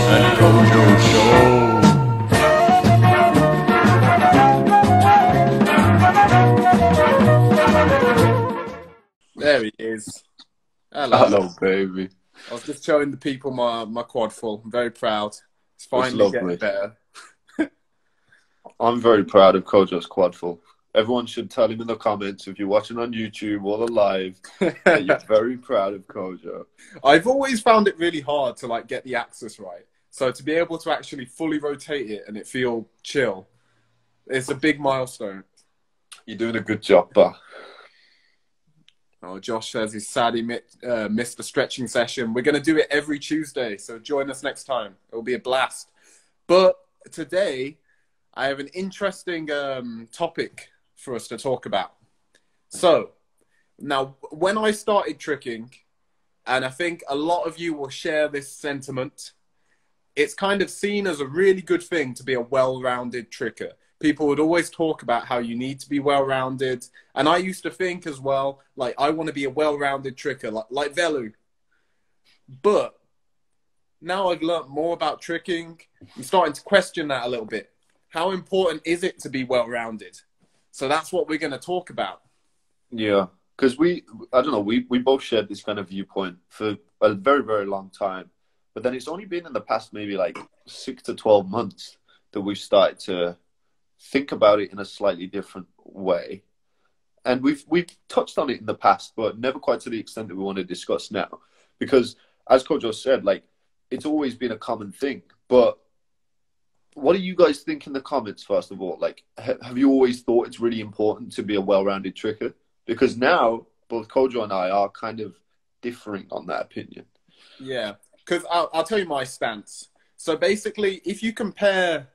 and Kojo Show. There he is. Hello. Hello, baby. I was just showing the people my quad full. I'm very proud. It's finally getting better. I'm very proud of Kojo's quad full. Everyone should tell him in the comments, if you're watching on YouTube or the live, that you're very proud of Kojo. I've always found it really hard to get the axis right. So to be able to actually fully rotate it and it feel chill, it's a big milestone. You're doing a good job, but oh, Josh says he's sad he missed the stretching session. We're going to do it every Tuesday, so join us next time. It'll be a blast. But today, I have an interesting topic for us to talk about. So, now, when I started tricking, and I think a lot of you will share this sentiment, it's kind of seen as a really good thing to be a well-rounded tricker. People would always talk about how you need to be well-rounded. And I used to think as well, I want to be a well-rounded tricker, like Velu. But now I've learned more about tricking, I'm starting to question that a little bit. How important is it to be well-rounded? So that's what we're going to talk about. yeah, because we both shared this kind of viewpoint for a very, very long time. But then it's only been in the past maybe 6 to 12 months that we've started to think about it in a slightly different way. And we've touched on it in the past, but never quite to the extent that we want to discuss now. Because as Kojo said, it's always been a common thing. But what do you guys think in the comments, first of all? Have you always thought it's really important to be a well-rounded tricker? Because now both Kojo and I are kind of differing on that opinion. Yeah, because I'll tell you my stance. So basically, if you compare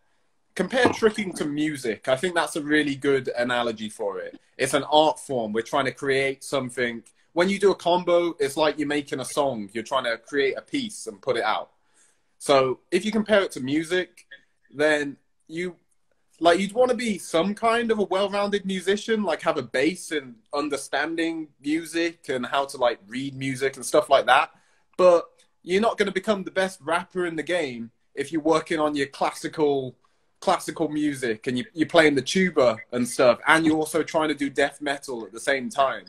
tricking to music, I think that's a really good analogy for it. It's an art form. We're trying to create something. When you do a combo, it's like you're making a song. You're trying to create a piece and put it out. So if you compare it to music, then you'd want to be some kind of a well-rounded musician, have a base in understanding music and how to read music and stuff like that. But you're not going to become the best rapper in the game if you're working on your classical music and you're playing the tuba and stuff, and you're also trying to do death metal at the same time.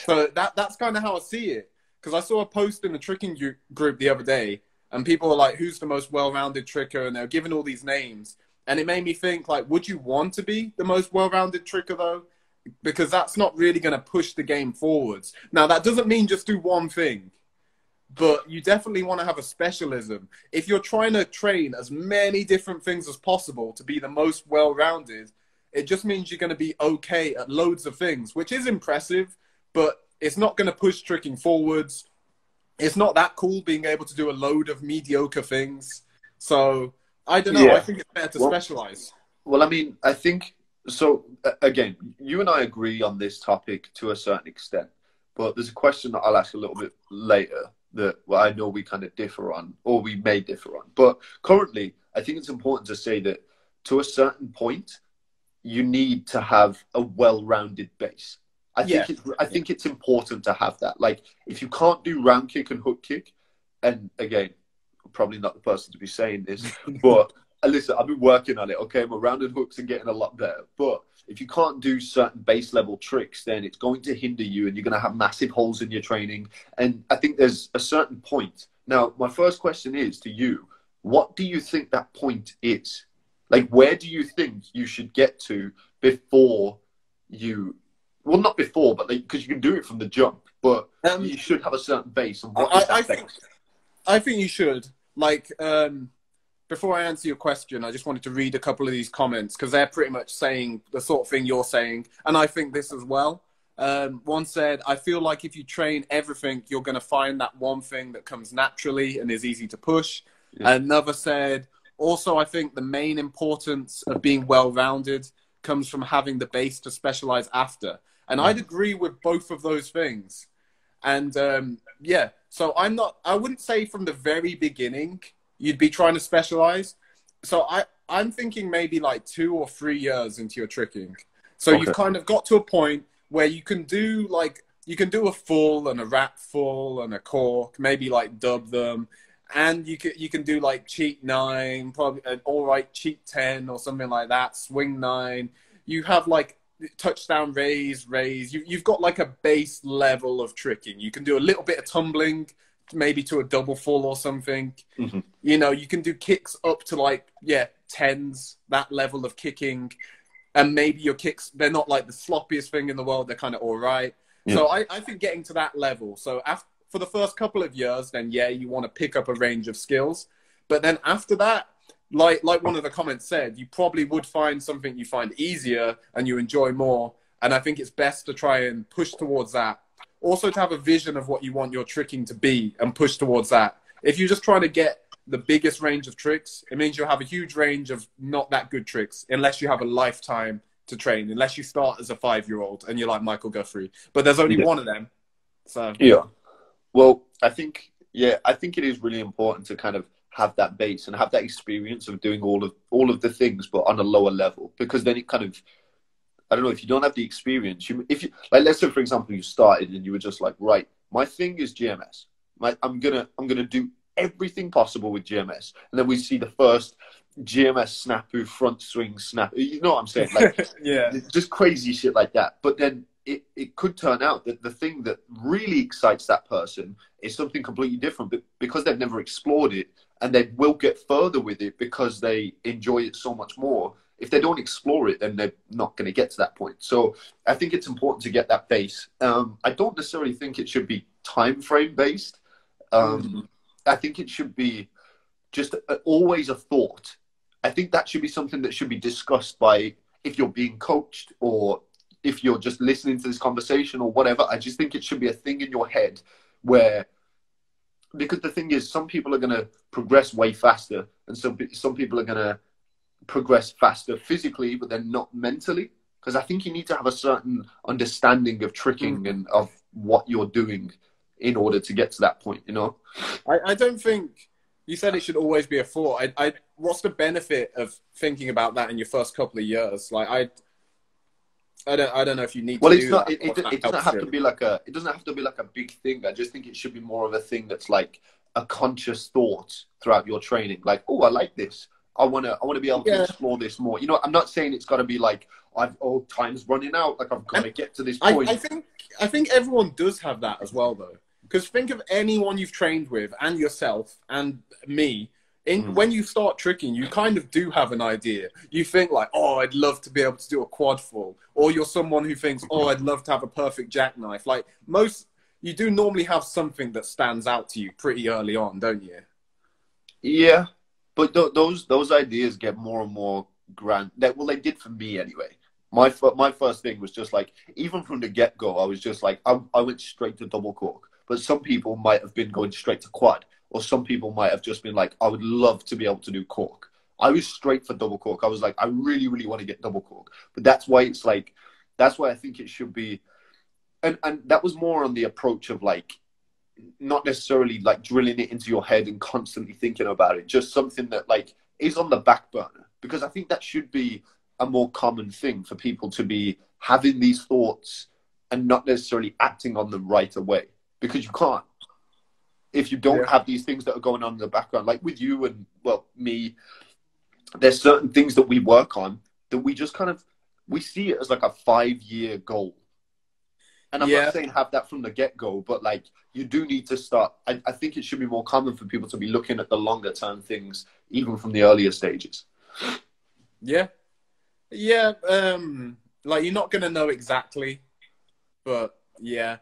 So that's kind of how I see it. Because I saw a post in the tricking group the other day, and people were like, who's the most well-rounded tricker? And they're giving all these names. And it made me think, would you want to be the most well-rounded tricker, though? Because that's not really going to push the game forwards. Now, that doesn't mean just do one thing. But you definitely want to have a specialism. If you're trying to train as many different things as possible to be the most well-rounded, it just means you're going to be okay at loads of things, which is impressive, but it's not going to push tricking forwards. It's not that cool being able to do a load of mediocre things. So, I don't know. Yeah. I think it's better to specialize. Well, I mean, I think, so, again, you and I agree on this topic to a certain extent. But there's a question that I'll ask a little bit later that I know we kind of differ on, or we may differ on. But currently, I think it's important to say that to a certain point, you need to have a well-rounded base. I think it's important to have that. If you can't do round kick and hook kick, and again, I'm probably not the person to be saying this, but listen, I've been working on it. Okay, my rounded hooks are getting a lot better. But if you can't do certain base level tricks, then it's going to hinder you and you're going to have massive holes in your training. And I think there's a certain point. Now, my first question is to you, what do you think that point is? Where do you think you should get to before you, well, not before, but because you can do it from the jump, but you should have a certain base. And what is that base? I think you should. Before I answer your question, I just wanted to read a couple of these comments because they're pretty much saying the sort of thing you're saying. And I think this as well. One said, I feel like if you train everything, you're going to find that one thing that comes naturally and is easy to push. Yeah. Another said, also, I think the main importance of being well-rounded comes from having the base to specialize after. And I'd agree with both of those things. And yeah, so I wouldn't say from the very beginning you'd be trying to specialize. So I'm thinking maybe 2 or 3 years into your tricking. So you've kind of got to a point where you can do you can do a full and a wrap full and a cork, maybe dub them. And you can do like cheat 9, probably an all right cheat 10 or something like that, swing 9. You have like touchdown raise. You've got like a base level of tricking. You can do a little bit of tumbling, maybe to a double full or something. Mm-hmm. You know, you can do kicks up to like, yeah, 10s, that level of kicking. And maybe your kicks, they're not like the sloppiest thing in the world. They're kind of all right. Yeah. So I think getting to that level. So for the first couple of years, then yeah, you want to pick up a range of skills. But then after that, like one of the comments said, you probably would find something you find easier and you enjoy more. And I think it's best to try and push towards that. Also to have a vision of what you want your tricking to be and push towards that. If you're just trying to get the biggest range of tricks, it means you'll have a huge range of not that good tricks unless you have a lifetime to train, unless you start as a 5-year-old and you're like Michael Guthrie. But there's only one of them. So yeah. Well, I think it is really important to kind of have that base and have that experience of doing all of the things, but on a lower level, because then it kind of, I don't know, if you don't have the experience, if you like, let's say for example, you started and you were just like, right, my thing is GMS. I'm gonna do everything possible with GMS, and then we see the first GMS snapu front swing snap. You know what I'm saying? Like, yeah, just crazy shit like that. But then it could turn out that the thing that really excites that person is something completely different, but because they've never explored it, and they will get further with it because they enjoy it so much more. If they don't explore it, then they're not going to get to that point. So I think it's important to get that base. I don't necessarily think it should be time frame based. I think it should be just always a thought. I think that should be something that should be discussed by, if you're being coached or if you're just listening to this conversation or whatever. I just think it should be a thing in your head where, because the thing is, some people are going to progress way faster, and some people are going to progress faster physically, but then not mentally. Because I think you need to have a certain understanding of tricking and of what you're doing in order to get to that point, you know? I don't think, you said it should always be a thought. What's the benefit of thinking about that in your first couple of years? Like, I don't know if you need to do that. It doesn't have to be like a big thing. I just think it should be more of a thing that's like a conscious thought throughout your training. Like, oh, I like this. I wanna be able to explore this more. You know, I'm not saying it's got to be like time's running out. Like, I've got to get to this point. I think everyone does have that as well, though. Because think of anyone you've trained with, and yourself, and me. When you start tricking, you kind of do have an idea. You think like, oh, I'd love to be able to do a quad full. Or you're someone who thinks, oh, I'd love to have a perfect jackknife. Like, you do normally have something that stands out to you pretty early on, don't you? Yeah, but those ideas get more and more grand. They did for me anyway. My first thing was just like, even from the get-go, I was just like, I went straight to double cork. But some people might have been going straight to quad. Or some people might have just been like, I would love to be able to do cork. I was straight for double cork. I was like, I really, really want to get double cork. But that's why I think it should be. And that was more on the approach of like, not necessarily like drilling it into your head and constantly thinking about it. Just something that like is on the back burner. Because I think that should be a more common thing for people to be having these thoughts and not necessarily acting on them right away. Because you can't. If you don't have these things that are going on in the background, like with you and, well, me, there's certain things that we work on that we just we see it as like a 5-year goal. And I'm not saying have that from the get-go, but like you do need to start. I think it should be more common for people to be looking at the longer term things, even from the earlier stages. Yeah. Yeah. Like you're not going to know exactly, but yeah.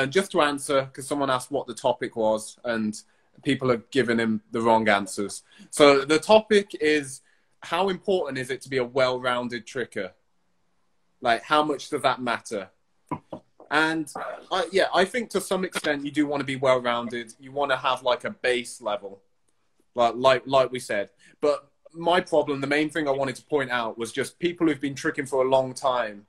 Just to answer, because someone asked what the topic was, and people are giving him the wrong answers. So the topic is, how important is it to be a well-rounded tricker? Like, how much does that matter? And I think to some extent you do want to be well-rounded. You want to have like a base level, like we said. But my problem, the main thing I wanted to point out was just people who've been tricking for a long time,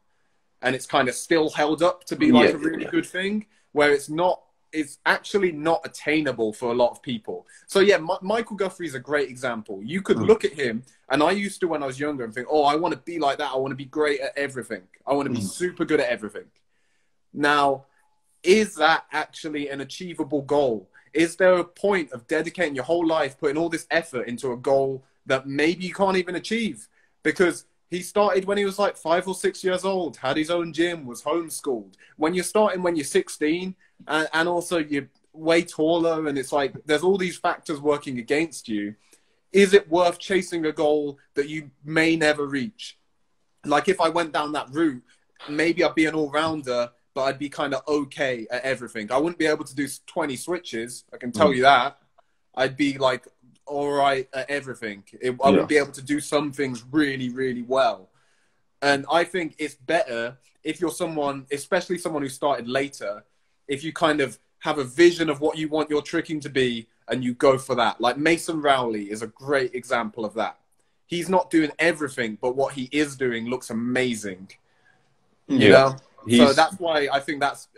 and it's kind of still held up to be like a really good thing, where it's actually not attainable for a lot of people. So yeah, Michael Guthrie is a great example. You could look at him, and I used to when I was younger and think, oh, I want to be like that. I want to be great at everything. I want to be super good at everything. Now, is that actually an achievable goal? Is there a point of dedicating your whole life, putting all this effort into a goal that maybe you can't even achieve? Because he started when he was like 5 or 6 years old, had his own gym, was homeschooled. When you're starting when you're 16, and also you're way taller, and it's like there's all these factors working against you, is it worth chasing a goal that you may never reach? Like if I went down that route, maybe I'd be an all-rounder, but I'd be kind of okay at everything. I wouldn't be able to do 20 switches, I can tell you that. I'd be like all right at everything. I wouldn't be able to do some things really, really well. And I think it's better if you're someone, especially someone who started later, if you kind of have a vision of what you want your tricking to be and you go for that. Like Mason Rowley is a great example of that. He's not doing everything, but what he is doing looks amazing. You know? So that's why I think that's,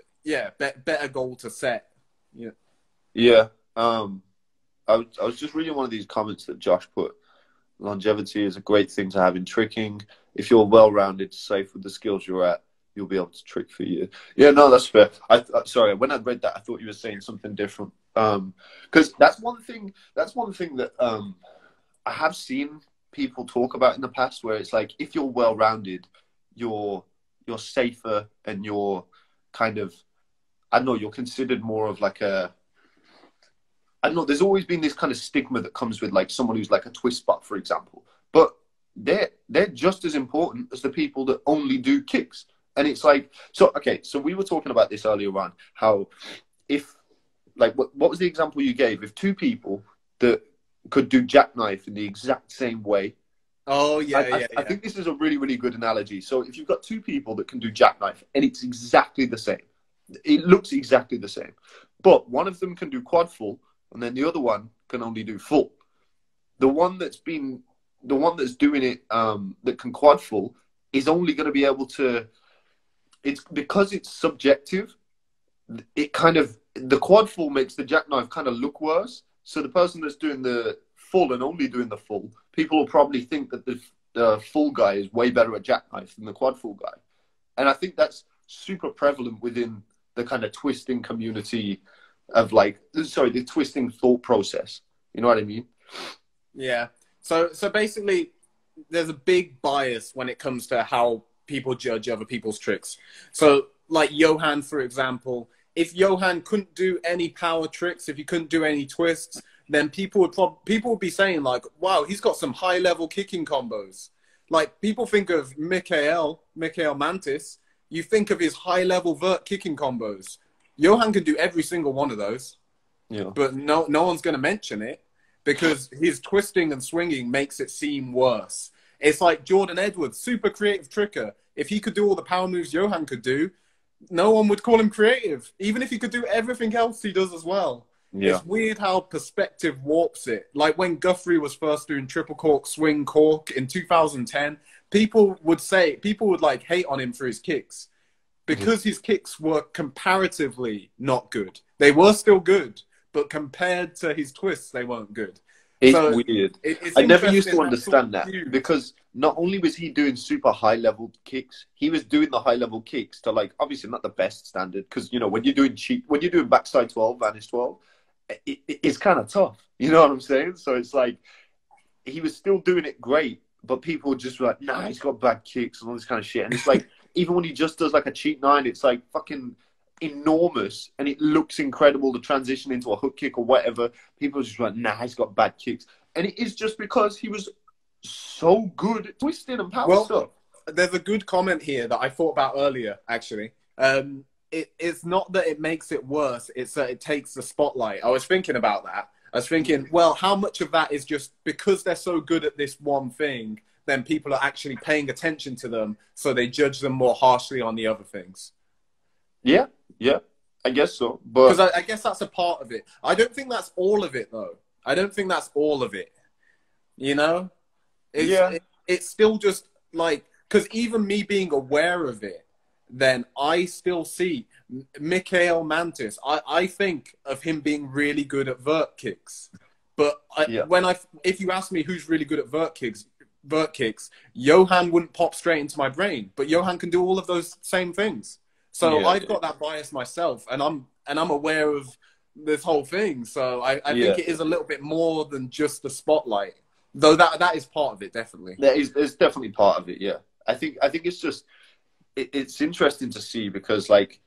better goal to set. Yeah. I was just reading one of these comments that Josh put. Longevity is a great thing to have in tricking. If you're well-rounded, safe with the skills you're at, you'll be able to trick for you. Yeah, no, that's fair. Sorry, when I read that, I thought you were saying something different. Because that's one thing that I have seen people talk about in the past, where it's like if you're well-rounded, you're safer and you're kind of, I don't know, you're considered more of like a, I don't know, there's always been this kind of stigma that comes with like someone who's like a twist spot, for example. But they're just as important as the people that only do kicks. And it's like, so we were talking about this earlier on, how if, like, what was the example you gave? If two people that could do jackknife in the exact same way. Oh, I think this is a really, really good analogy. So if you've got two people that can do jackknife and it's exactly the same, it looks exactly the same, but one of them can do quad full and then the other one can only do full. The one that's doing it, that can quad full, is only going to be able to, it's because it's subjective. It kind of, the quad full makes the jackknife kind of look worse. So the person that's doing the full and only doing the full, people will probably think that the full guy is way better at jackknife than the quad full guy. And I think that's super prevalent within the kind of twisting community of the twisting thought process. You know what I mean? Yeah. So basically, there's a big bias when it comes to how people judge other people's tricks. So like Johan, for example, if Johan couldn't do any power tricks, if he couldn't do any twists, then people would be saying like, wow, he's got some high level kicking combos. Like people think of Mikael Mantis, you think of his high level vert kicking combos. Johan can do every single one of those, but no one's going to mention it because his twisting and swinging makes it seem worse. It's like Jordan Edwards, super creative tricker. If he could do all the power moves Johan could do, no one would call him creative, even if he could do everything else he does as well. Yeah. It's weird how perspective warps it. Like when Guthrie was first doing triple cork, swing cork in 2010, people would like hate on him for his kicks because his kicks were comparatively not good. They were still good, but compared to his twists, they weren't good. It's weird. I never used to understand that because not only was he doing super high level kicks, he was doing the high level kicks to like, obviously not the best standard. Cause you know, when you're doing backside 12, vanish 12, it's kind of tough. You know what I'm saying? So it's like, he was still doing it great, but people would just be like, nah, he's got bad kicks and all this kind of shit. And it's like, even when he just does like a cheat 9, it's like fucking enormous and it looks incredible to transition into a hook kick or whatever. People just like, nah, he's got bad kicks. And it is just because he was so good at twisting and power stuff. There's a good comment here that I thought about earlier, actually. It's not that it makes it worse, it's that it takes the spotlight. I was thinking about that. I was thinking, well, how much of that is just because they're so good at this one thing, then people are actually paying attention to them, so they judge them more harshly on the other things. Yeah, I guess so. But because I guess that's a part of it. I don't think that's all of it, though. I don't think that's all of it. You know? It's still just like, because even me being aware of it, then I still see Mikael Mantis. I think of him being really good at vert kicks. But if you ask me who's really good at vert kicks, Johan wouldn't pop straight into my brain. But Johan can do all of those same things. So I've got that bias myself, and I'm aware of this whole thing. So I Yeah. think it is a little bit more than just the spotlight, though that is part of it, definitely. There's definitely part of it. Yeah. I think it's just it's interesting to see because like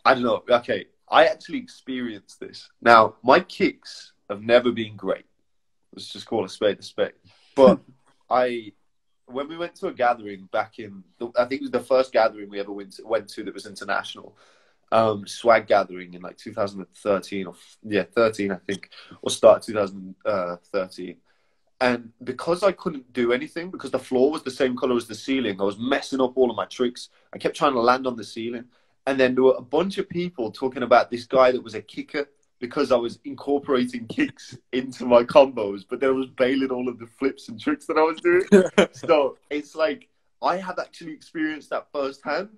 I don't know. Okay, I actually experienced this. Now my kicks have never been great. Let's just call a spade a spade. But when we went to a gathering back in, I think it was the first gathering we ever went to that was international, swag gathering in like 2013 or 13 I think, or start 2013. And because I couldn't do anything, because the floor was the same color as the ceiling, I was messing up all of my tricks. I kept trying to land on the ceiling. And then there were a bunch of people talking about this guy that was a kicker because I was incorporating kicks into my combos, but then I was bailing all of the flips and tricks that I was doing. So it's like, I have actually experienced that firsthand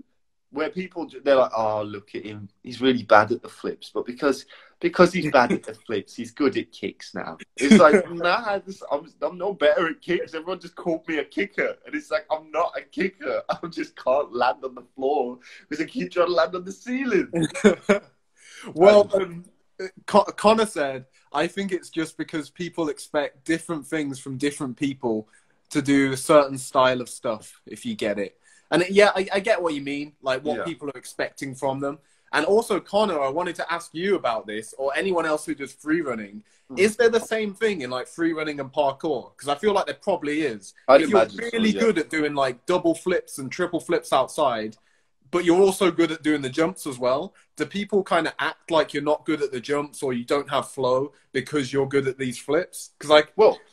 where people, they're like, oh, look at him. He's really bad at the flips. But because he's bad at the flips, he's good at kicks now. It's like, nah, I'm no better at kicks. Everyone just called me a kicker. And it's like, I'm not a kicker. I just can't land on the floor because I keep trying to land on the ceiling. Well, Connor said, I think it's just because people expect different things from different people to do a certain style of stuff, if you get it. And yeah, I get what you mean, like what people are expecting from them. And also, Connor, I wanted to ask you about this, or anyone else who does free running. Is there the same thing in like free running and parkour? Because I feel like there probably is. If you're really good at doing like double flips and triple flips outside, but you're also good at doing the jumps as well, do people kind of act like you're not good at the jumps or you don't have flow because you're good at these flips? Because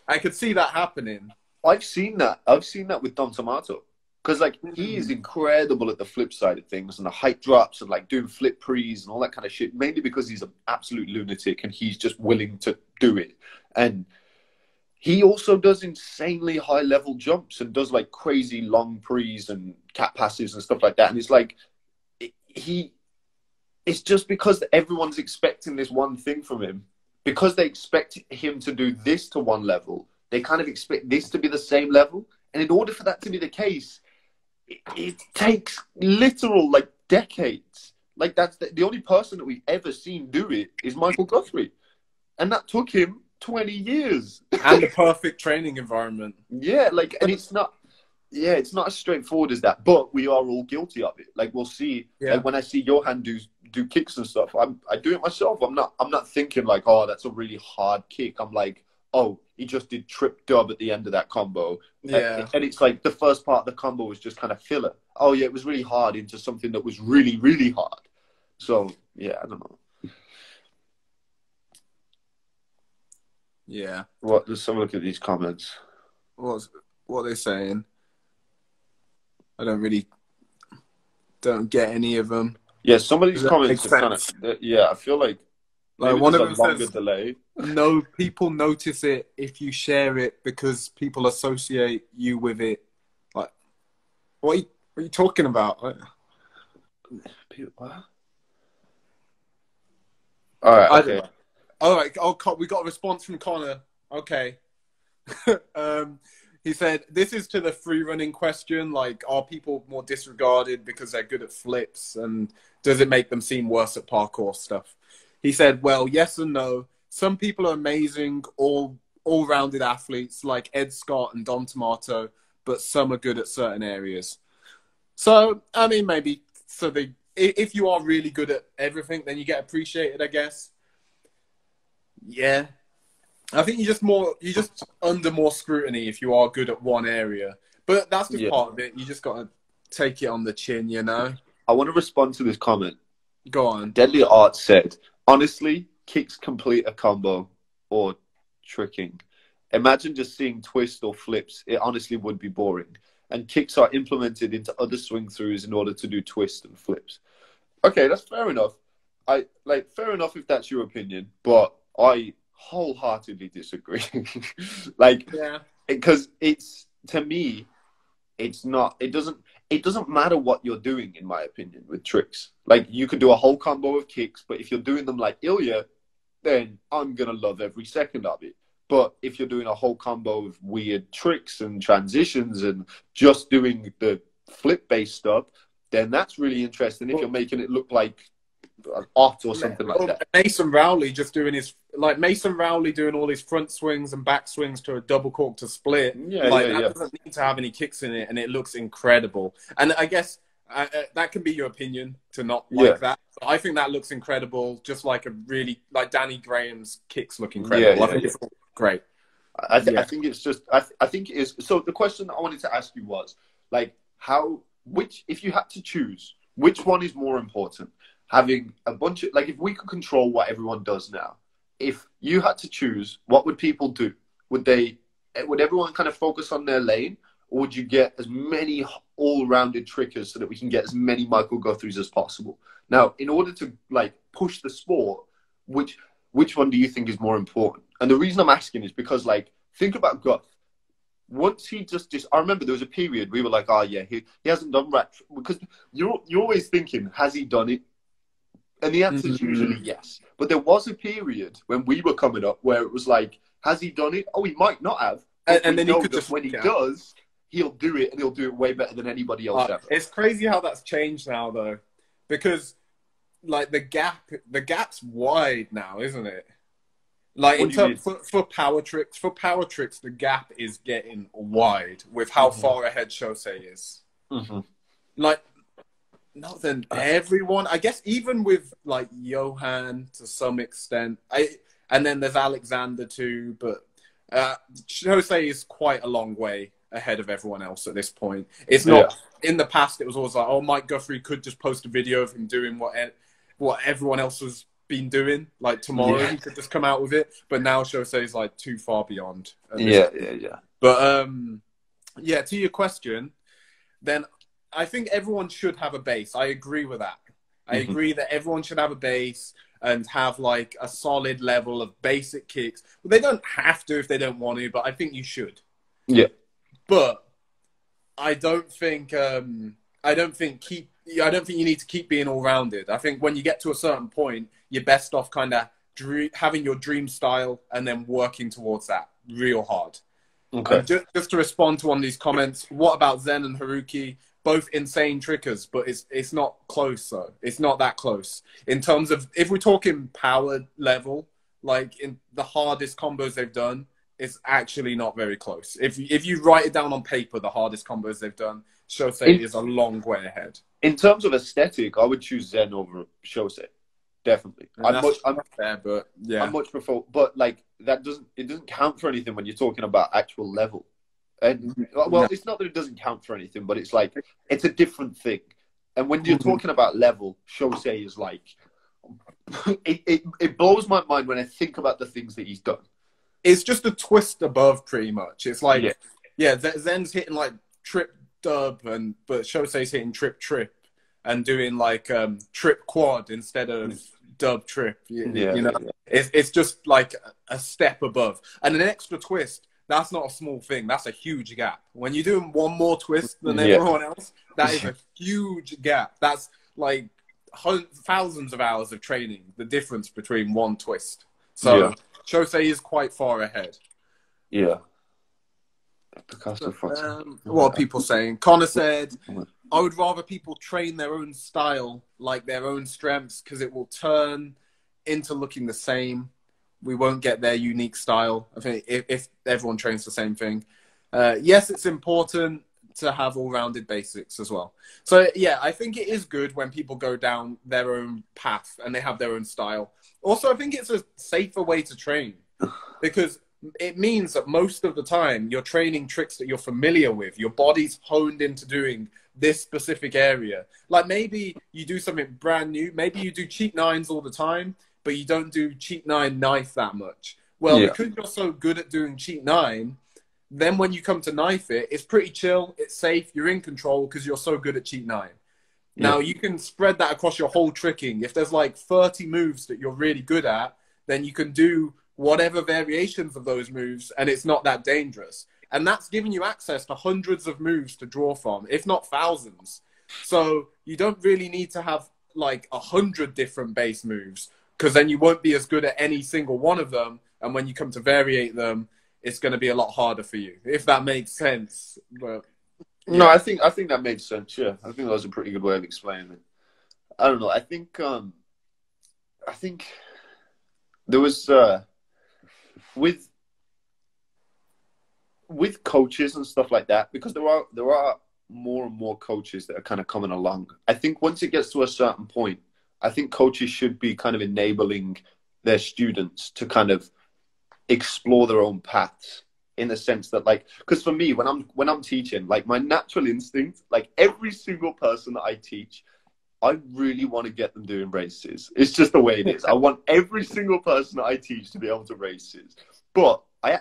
I could see that happening. I've seen that. I've seen that with Don Tomato. Because, like, he is incredible at the flip side of things and the height drops and, like, doing flip prees and all that kind of shit, mainly because he's an absolute lunatic and he's just willing to do it. And he also does insanely high-level jumps and does, like, crazy long prees and cat passes and stuff like that. And it's like, it's just because everyone's expecting this one thing from him. Because they expect him to do this to one level, they kind of expect this to be the same level. And in order for that to be the case, it takes literal, like, decades. Like, that's the only person that we've ever seen do it is Michael Guthrie. And that took him 20 years. And the perfect training environment. Yeah, like, and it's not as straightforward as that, but we are all guilty of it. Like, we'll see, like, when I see Johan do kicks and stuff, I do it myself. I'm not thinking like, oh, that's a really hard kick. I'm like, oh, he just did trip dub at the end of that combo. Yeah. And it's like the first part of the combo was just kind of filler. Oh, yeah, it was really hard into something that was really, really hard. So, yeah, I don't know. Yeah. Let's have a look at these comments. What are they saying? I don't get any of them. Yeah, some of these comments are kind of, I feel like one of them says, delay. No, people notice it if you share it because people associate you with it. Like, what are you talking about? Like, what? All right, okay. All right, we got a response from Connor. Okay. He said, this is to the free running question. Like, are people more disregarded because they're good at flips? And does it make them seem worse at parkour stuff? He said, well, yes and no. Some people are amazing, all-rounded athletes like Ed Scott and Don Tomato, but some are good at certain areas. So, I mean, maybe. So if you are really good at everything, then you get appreciated, I guess. Yeah. I think you're just under more scrutiny if you are good at one area. But that's just part of it. You just got to take it on the chin, you know? I want to respond to this comment. Go on. Deadly Art said, honestly, kicks complete a combo or tricking. Imagine just seeing twist or flips. It honestly would be boring. And kicks are implemented into other swing throughs in order to do twists and flips. Okay, that's fair enough. Fair enough if that's your opinion, but I wholeheartedly disagree. Because to me, it doesn't matter what you're doing, in my opinion, with tricks. Like, you could do a whole combo of kicks, but if you're doing them like Ilya, then I'm going to love every second of it. But if you're doing a whole combo of weird tricks and transitions and just doing the flip-based stuff, then that's really interesting if you're making it look like odd or something like that. Mason Rowley just doing Mason Rowley doing all his front swings and back swings to a double cork to split. That doesn't need to have any kicks in it, and it looks incredible. And I guess that can be your opinion to not like that. But I think that looks incredible, just like Danny Graham's kicks look incredible. I think it's great. I think it's just I think it is. So the question I wanted to ask you was like if you had to choose, which one is more important? Having a bunch of, like, if we could control what everyone does now, if you had to choose, what would people do? Would everyone kind of focus on their lane, or would you get as many all-rounded trickers so that we can get as many Michael Guthries as possible? Now, in order to like push the sport, which one do you think is more important? And the reason I'm asking is because, like, think about Guth. Once he just I remember there was a period we were like, oh yeah, he hasn't done rat, because you're always thinking, has he done it? And the answer is usually yes. But there was a period when we were coming up where it was like, has he done it? Oh, he might not have. And then he could just, when he does, he'll do it, and he'll do it way better than anybody else ever. It's crazy how that's changed now, though, because like the gap's wide now, isn't it? Like in terms for power tricks, the gap is getting wide with how far ahead Shosei is. Like, not than everyone, I guess, even with like Johan to some extent. And then there's Alexander too, but Shosei is quite a long way ahead of everyone else at this point. It's not in the past. It was always like, oh, Mike Guthrie could just post a video of him doing what everyone else has been doing. Like tomorrow, he could just come out with it. But now Shosei is like too far beyond. But to your question, then I think everyone should have a base. I agree with that. I agree that everyone should have a base and have like a solid level of basic kicks. Well, they don't have to if they don't want to, but I think you should. Yeah. But I don't think you need to keep being all rounded. I think when you get to a certain point, you're best off kind of having your dream style and then working towards that real hard. Okay. Just to respond to one of these comments, what about Zen and Haruki? Both insane trickers, but it's not close though. It's not that close. In terms of, if we're talking power level, like in the hardest combos they've done, it's actually not very close. If you write it down on paper, the hardest combos they've done, Shosei is a long way ahead. In terms of aesthetic, I would choose Zen over Shosei. Definitely. I'm much prefer, but like it doesn't count for anything when you're talking about actual level. And it's not that it doesn't count for anything, but it's like it's a different thing. And when you're talking about level, Shosei is like it blows my mind when I think about the things that he's done. It's just a twist above, pretty much. It's like Zen's hitting like trip dub, but Shosei's hitting trip and doing like trip quad instead of dub trip. It's just like a step above, and an extra twist. That's not a small thing. That's a huge gap. When you're doing one more twist than everyone else, that is a huge gap. That's like thousands of hours of training, the difference between one twist. So Shosei is quite far ahead. Yeah. What are people saying? Connor said, I would rather people train their own style, like their own strengths, because it will turn into looking the same. We won't get their unique style. I think if everyone trains the same thing. Yes, it's important to have all-rounded basics as well. So, yeah, I think it is good when people go down their own path and they have their own style. Also, I think it's a safer way to train because it means that most of the time you're training tricks that you're familiar with. Your body's honed into doing this specific area. Like maybe you do something brand new. Maybe you do cheat nines all the time, but you don't do cheat nine knife that much. Well, because you're so good at doing cheat nine, then when you come to knife it, it's pretty chill, it's safe, you're in control because you're so good at cheat nine. Now, you can spread that across your whole tricking. If there's like 30 moves that you're really good at, then you can do whatever variations of those moves, and it's not that dangerous. And that's giving you access to hundreds of moves to draw from, if not thousands. So you don't really need to have like 100 different base moves, because then you won't be as good at any single one of them. And when you come to variate them, it's going to be a lot harder for you, if that makes sense. But, no, I think that makes sense. Yeah, I think that was a pretty good way of explaining it. I don't know. I think I think there was with coaches and stuff like that, because there are more and more coaches that are kind of coming along. I think once it gets to a certain point, I think coaches should be kind of enabling their students to kind of explore their own paths, in the sense that, like, because for me, when I'm teaching, like, my natural instinct, like, every single person that I teach, I really want to get them doing races. It's just the way it is. I want every single person that I teach to be able to races. But I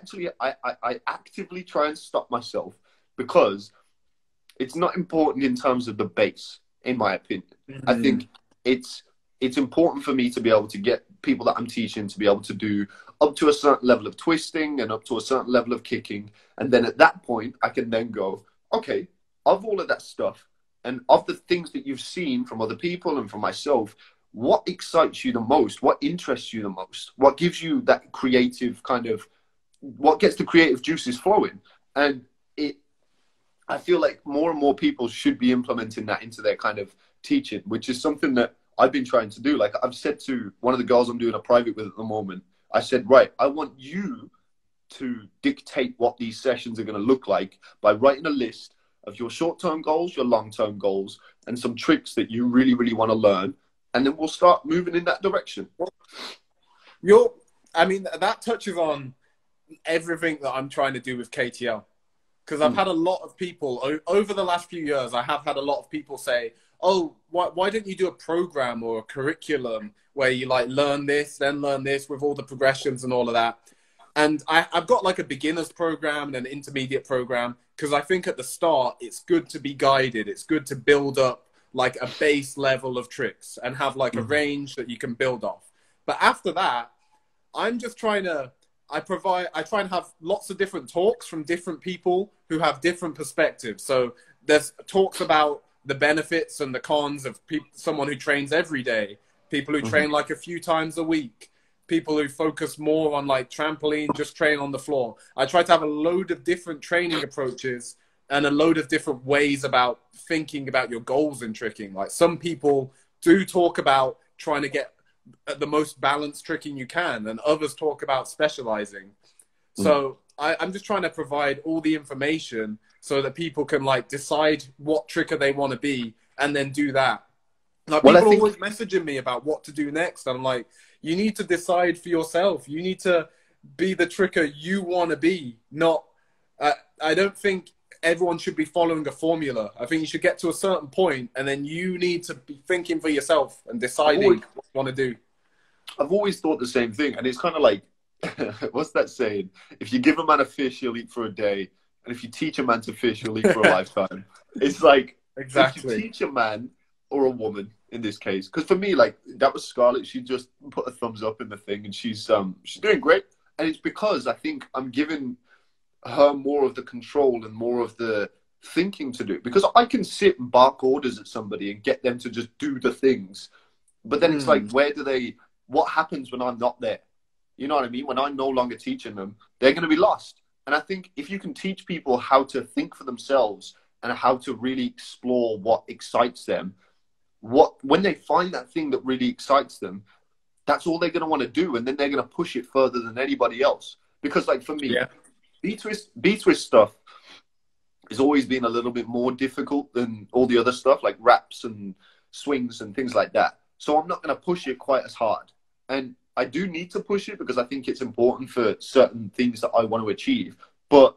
actively try and stop myself, because it's not important in terms of the base, in my opinion. I think it's important for me to be able to get people that I'm teaching to be able to do up to a certain level of twisting and up to a certain level of kicking. And then at that point, I can then go, okay, of all of that stuff and of the things that you've seen from other people and from myself, what excites you the most? What interests you the most? What gives you that creative kind of, what gets the creative juices flowing? And I feel like more and more people should be implementing that into their kind of teaching, which is something that I've been trying to do. Like, I've said to one of the girls I'm doing a private with at the moment, I said, right, I want you to dictate what these sessions are going to look like by writing a list of your short-term goals, your long-term goals, and some tricks that you really, really want to learn. And then we'll start moving in that direction. I mean, that touches on everything that I'm trying to do with KTL. Because I've had a lot of people, over the last few years, I have had a lot of people say, oh, why don't you do a program or a curriculum where you, like, learn this, then learn this with all the progressions and all of that. And I've got, like, a beginner's program and an intermediate program, because I think at the start, it's good to be guided. It's good to build up, like, a base level of tricks and have, like, a range that you can build off. But after that, I'm just trying to, I try and have lots of different talks from different people who have different perspectives. So there's talks about the benefits and the cons of someone who trains every day, people who train like a few times a week, people who focus more on, like, trampoline, just train on the floor. I try to have a load of different training approaches and a load of different ways about thinking about your goals in tricking. Like, some people do talk about trying to get the most balanced tricking you can, and others talk about specializing. So I'm just trying to provide all the information so that people can, like, decide what tricker they want to be and then do that. Like, people are always messaging me about what to do next. I'm like, you need to decide for yourself. You need to be the tricker you want to be. Not, I don't think everyone should be following a formula. I think you should get to a certain point, and then you need to be thinking for yourself and deciding what you want to do. I've always thought the same thing, and it's kind of like, what's that saying? If you give a man a fish, he'll eat for a day, and if you teach a man to fish, he'll eat for a lifetime. It's like, exactly. If you teach a man, or a woman in this case, because for me, like, that was Scarlett. She just put a thumbs up in the thing, and she's doing great. And it's because I think I'm giving her more of the control and more of the thinking to do, because I can sit and bark orders at somebody and get them to just do the things, but then it's like, what happens when I'm not there? You know what I mean? When I'm no longer teaching them, they're going to be lost. And I think if you can teach people how to think for themselves and how to really explore what excites them, when they find that thing that really excites them, that's all they're going to want to do, and then they're going to push it further than anybody else. Because, like, for me, B-twist stuff has always been a little bit more difficult than all the other stuff, like wraps and swings and things like that. So I'm not going to push it quite as hard. And I do need to push it because I think it's important for certain things that I want to achieve. But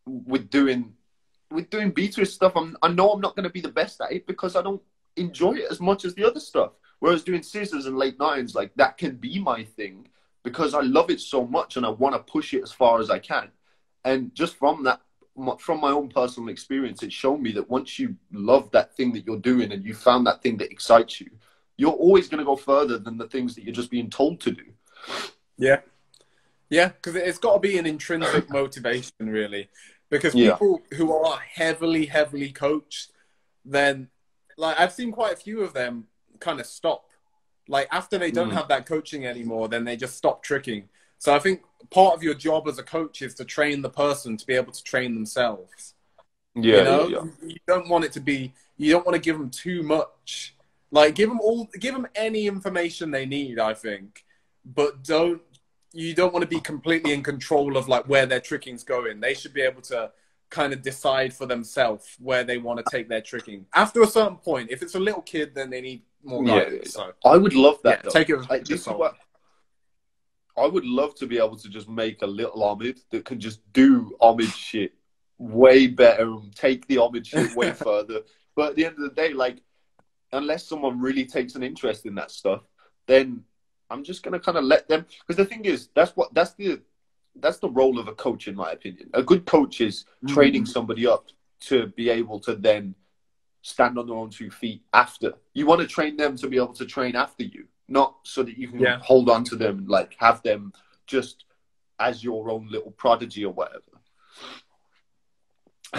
with doing B-twist stuff, I know I'm not going to be the best at it because I don't enjoy it as much as the other stuff. Whereas doing scissors and late nines, like, that can be my thing because I love it so much and I want to push it as far as I can. And just from that, from my own personal experience, it's shown me that once you love that thing that you're doing and you found that thing that excites you, you're always going to go further than the things that you're just being told to do. Yeah. Yeah, because it's got to be an intrinsic motivation, really. Because people who are heavily, heavily coached, then, like, I've seen quite a few of them kind of stop. Like, after they don't have that coaching anymore, then they just stop tricking. So I think part of your job as a coach is to train the person to be able to train themselves. You don't want it to be, you don't want to give them too much Like, give them any information they need, I think, but you don't want to be completely in control of like where their tricking's going. They should be able to kind of decide for themselves where they want to take their tricking. After a certain point, if it's a little kid, then they need more guidance. So I would love that. Though. Take it. Like, this is what I would love to be able to just make a little Omid that can just do Omid shit way better and take the Omid shit way further. But at the end of the day, like, unless someone really takes an interest in that stuff, then I'm just gonna kind of let them. Because the thing is, that's the role of a coach, in my opinion. A good coach is training somebody up to be able to then stand on their own 2 feet after. You want to train them to be able to train after you, not so that you can hold on to them, like have them just as your own little prodigy or whatever.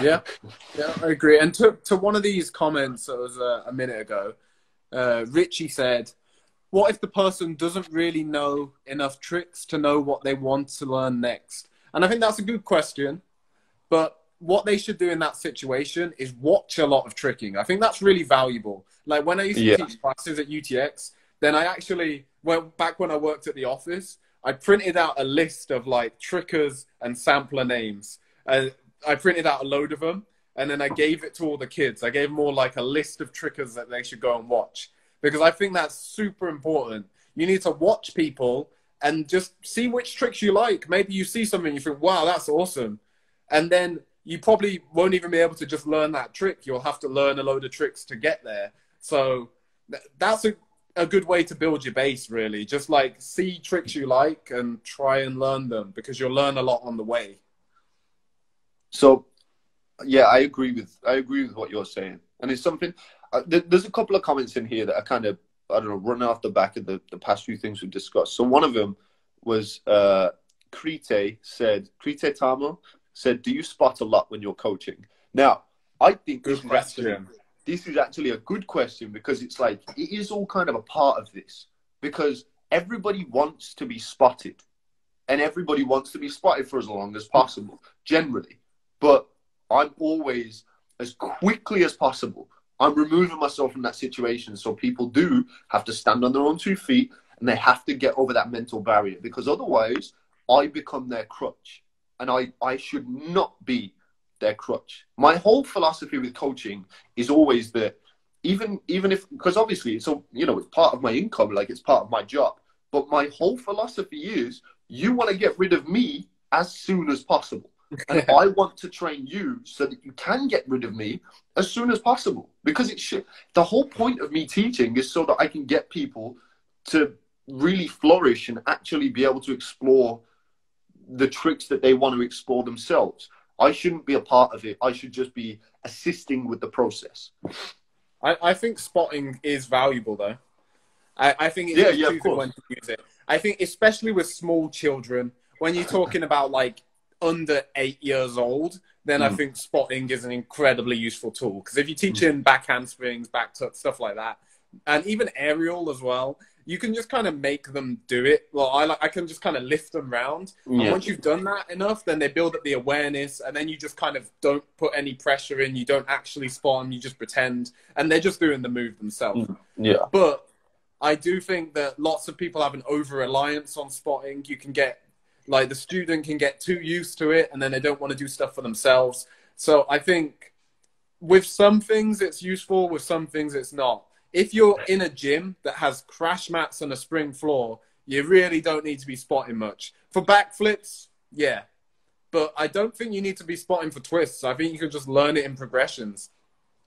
Yeah, I agree. And to one of these comments that was a minute ago, Richie said, what if the person doesn't really know enough tricks to know what they want to learn next? And I think that's a good question. But what they should do in that situation is watch a lot of tricking. I think that's really valuable. Like when I used to teach classes at UTX, then I actually, back when I worked at the office, I printed out a list of like trickers and sampler names. I printed out a load of them, and then I gave it to all the kids. I gave them all like a list of trickers that they should go and watch, because I think that's super important. You need to watch people and just see which tricks you like. Maybe you see something, you think, wow, that's awesome. And then you probably won't even be able to just learn that trick. You'll have to learn a load of tricks to get there. So that's a good way to build your base, really. Just like see tricks you like and try and learn them, because you'll learn a lot on the way. So, yeah, I agree with what you're saying, and it's something. There's a couple of comments in here that are kind of, I don't know, running off the back of the past few things we've discussed. So one of them was Krite Tamo said, "Do you spot a lot when you're coaching?" Now, I think this is actually a good question, because it's like it is all kind of a part of this, because everybody wants to be spotted, and everybody wants to be spotted for as long as possible, generally. But I'm always, as quickly as possible, I'm removing myself from that situation. So people do have to stand on their own 2 feet, and they have to get over that mental barrier, because otherwise I become their crutch, and I should not be their crutch. My whole philosophy with coaching is always that even if, because obviously it's part of my income, like it's part of my job, but my whole philosophy is you want to get rid of me as soon as possible. And I want to train you so that you can get rid of me as soon as possible. Because the whole point of me teaching is so that I can get people to really flourish and actually be able to explore the tricks that they want to explore themselves. I shouldn't be a part of it. I should just be assisting with the process. I think spotting is valuable, though. I think it's choosing when to use it. I think especially with small children, when you're talking about like under 8 years old, then I think spotting is an incredibly useful tool. Because if you're teaching back handsprings, back tucks, stuff like that, and even aerial as well, you can just kind of make them do it. Well, I can just kind of lift them around. And once you've done that enough, then they build up the awareness, and then you just kind of don't put any pressure in. You don't actually spot them, you just pretend, and they're just doing the move themselves. Yeah. But I do think that lots of people have an over-reliance on spotting. You can get, like, the student can get too used to it, and then they don't want to do stuff for themselves. So I think with some things it's useful, with some things it's not. If you're in a gym that has crash mats and a spring floor, you really don't need to be spotting much. For backflips, yeah. But I don't think you need to be spotting for twists. I think you can just learn it in progressions.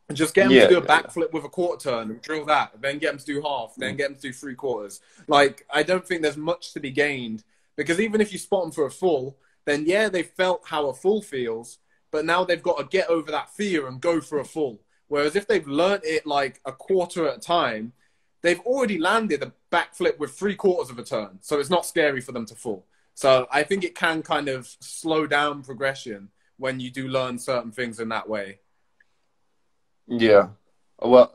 And just get them to do a backflip with a quarter turn and drill that. Then get them to do half. Then get them to do 3/4. Like, I don't think there's much to be gained. Because even if you spot them for a full, then yeah, they felt how a full feels. But now they've got to get over that fear and go for a full. Whereas if they've learned it like a quarter at a time, they've already landed a backflip with 3/4 of a turn. So it's not scary for them to fall. So I think it can kind of slow down progression when you do learn certain things in that way. Yeah. Well,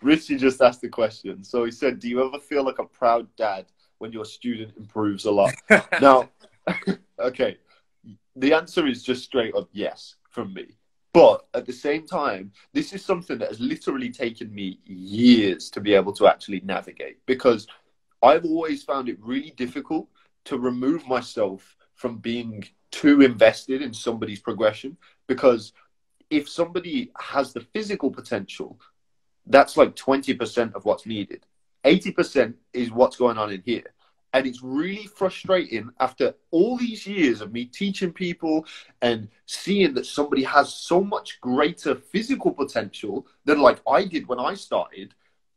Richie just asked the question. So he said, do you ever feel like a proud dad when your student improves a lot? Now, okay, the answer is just straight up yes from me. But at the same time, this is something that has literally taken me years to be able to actually navigate, because I've always found it really difficult to remove myself from being too invested in somebody's progression. Because if somebody has the physical potential, that's like 20% of what's needed. 80% is what's going on in here. And it's really frustrating after all these years of me teaching people and seeing that somebody has so much greater physical potential than like I did when I started.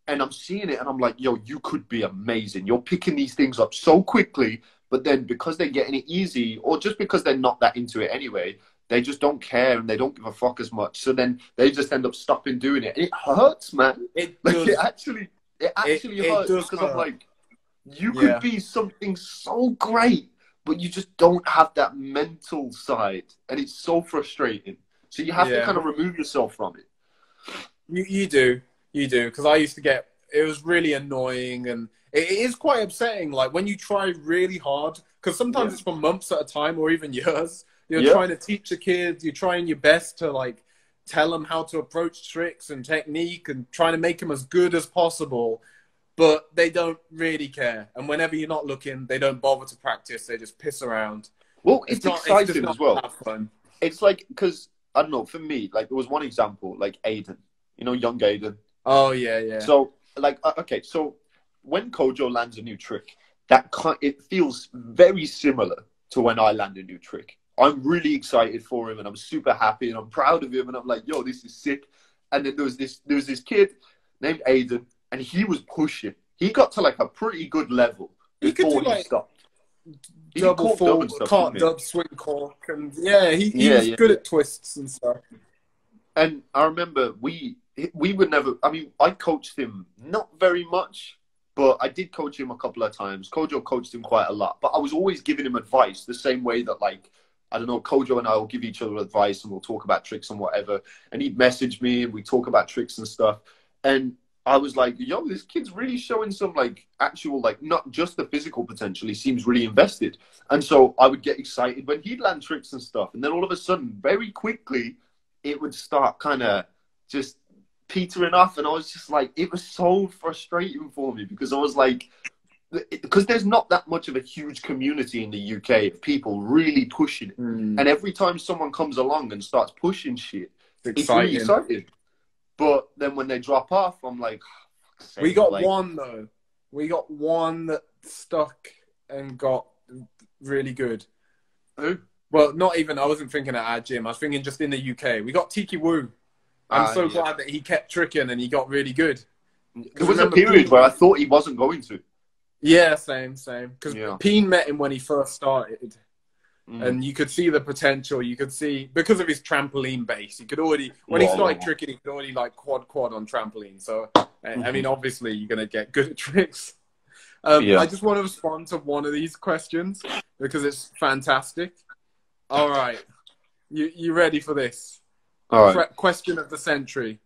And I'm seeing it and I'm like, yo, you could be amazing. You're picking these things up so quickly, but then because they're getting it easy, or just because they're not that into it anyway, they just don't care and they don't give a fuck as much. So then they just end up stopping doing it. And it hurts, man. It actually hurts, because I'm like, you could be something so great, but you just don't have that mental side. And it's so frustrating. So you have to kind of remove yourself from it. You do. Because I used to get, it was really annoying, and it is quite upsetting. Like when you try really hard, because sometimes it's for months at a time or even years. You're trying to teach the kids, you're trying your best to like tell them how to approach tricks and technique and trying to make them as good as possible. But they don't really care. And whenever you're not looking, they don't bother to practice. They just piss around. Well, it's exciting as well. It's like, because, I don't know, for me, like there was one example, like Aiden, young Aiden. Oh, yeah. So, like, okay, so when Kojo lands a new trick, it feels very similar to when I land a new trick. I'm really excited for him and I'm super happy and I'm proud of him and I'm like, yo, this is sick. And then there was this kid named Aiden, and he was pushing. He got to like a pretty good level before he stopped. Double full, can't dub, swing cork, and he was good at twists and stuff. And I remember we would never. I mean, I coached him not very much, but I did coach him a couple of times. Kojo coached him quite a lot, but I was always giving him advice the same way that, like, I don't know, Kojo and I will give each other advice and we'll talk about tricks and whatever. And he'd message me and we talk about tricks and stuff. And I was like, yo, this kid's really showing some like actual, like not just the physical potential. He seems really invested. And so I would get excited when he'd land tricks and stuff. And then all of a sudden, very quickly, it would start kind of just petering off. And I was just like, it was so frustrating for me, because I was like, because there's not that much of a huge community in the UK of people really pushing it. And every time someone comes along and starts pushing shit, it's really exciting. But then when they drop off, I'm like, we got one though. We got one that stuck and got really good. Who? Well, not even, I wasn't thinking at our gym. I was thinking just in the UK. We got Tiki Wu. I'm so glad that he kept tricking and he got really good. There was a period where I thought he wasn't going to. Yeah, same. Because Peen met him when he first started. And you could see the potential. You could see, because of his trampoline base, he could already, when he started tricking, he could already like quad on trampoline. So, I mean, obviously, you're going to get good at tricks. I just want to respond to one of these questions because it's fantastic. All right. You ready for this? All right. Question of the century.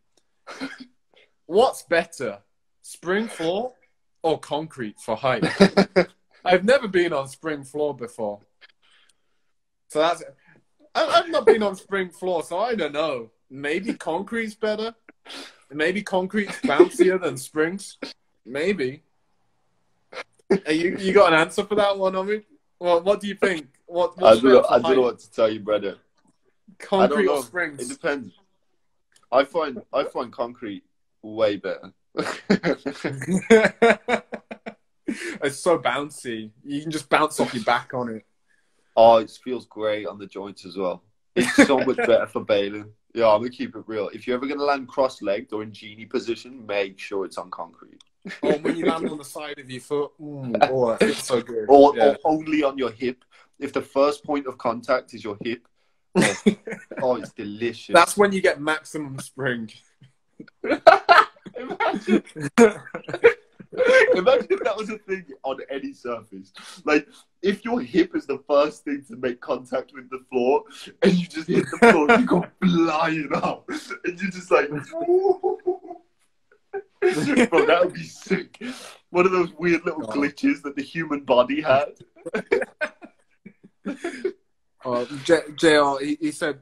What's better, spring floor or concrete for height? I've never been on spring floor before. So I've not been on spring floor, so I don't know. Maybe concrete's better. Maybe concrete's bouncier than springs. Maybe. You got an answer for that one, Omid? Well, what do you think? I don't know what to tell you, brother. Concrete or springs? It depends. I find concrete way better. It's so bouncy. You can just bounce off your back on it. Oh, it feels great on the joints as well. It's so much better for bailing. Yeah, I'm going to keep it real. If you're ever going to land cross-legged or in genie position, make sure it's on concrete. Or when you land on the side of your foot. Oh, it feels so good. Or only on your hip. If the first point of contact is your hip. Oh, it's delicious. That's when you get maximum spring. Imagine if that was a thing on any surface. Like, if your hip is the first thing to make contact with the floor, and you just hit the floor, and you go flying up, and you're just like, bro, that would be sick. One of those weird little glitches that the human body had. JR, he said